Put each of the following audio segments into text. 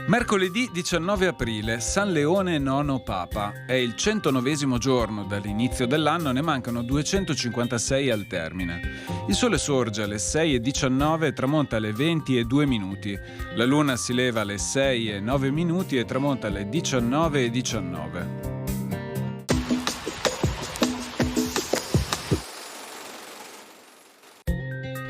Mercoledì 19 aprile, San Leone IX Papa. È il 109° giorno dall'inizio dell'anno, ne mancano 256 al termine. Il sole sorge alle 6:19 e tramonta alle 20:02. La luna si leva alle 6:09 e tramonta alle 19:19.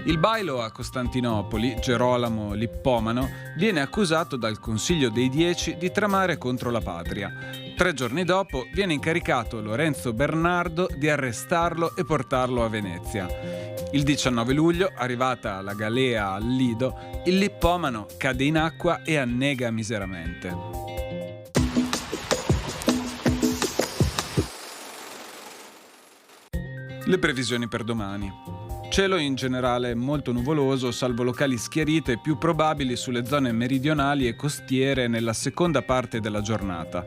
Il bailo a Costantinopoli, Gerolamo Lippomano, viene accusato dal Consiglio dei 10 di tramare contro la patria. 3 giorni dopo viene incaricato Lorenzo Bernardo di arrestarlo e portarlo a Venezia. Il 19 luglio, arrivata la galea al Lido, il Lippomano cade in acqua e annega miseramente. Le previsioni per domani. Cielo in generale molto nuvoloso, salvo locali schiarite più probabili sulle zone meridionali e costiere nella seconda parte della giornata.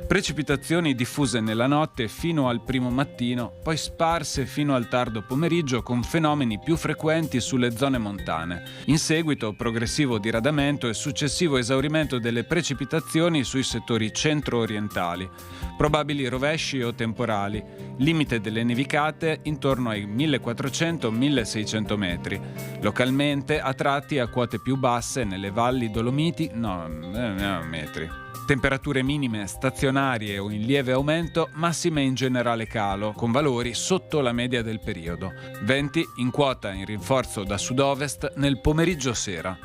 Precipitazioni diffuse nella notte fino al primo mattino, poi sparse fino al tardo pomeriggio con fenomeni più frequenti sulle zone montane. In seguito progressivo diradamento e successivo esaurimento delle precipitazioni sui settori centro-orientali. Probabili rovesci o temporali. Limite delle nevicate intorno ai 1400-1600 metri. Localmente a tratti a quote più basse nelle valli Dolomiti metri. Temperature minime stazionarie o in lieve aumento, massime in generale calo, con valori sotto la media del periodo. Venti in quota in rinforzo da sud-ovest nel pomeriggio sera.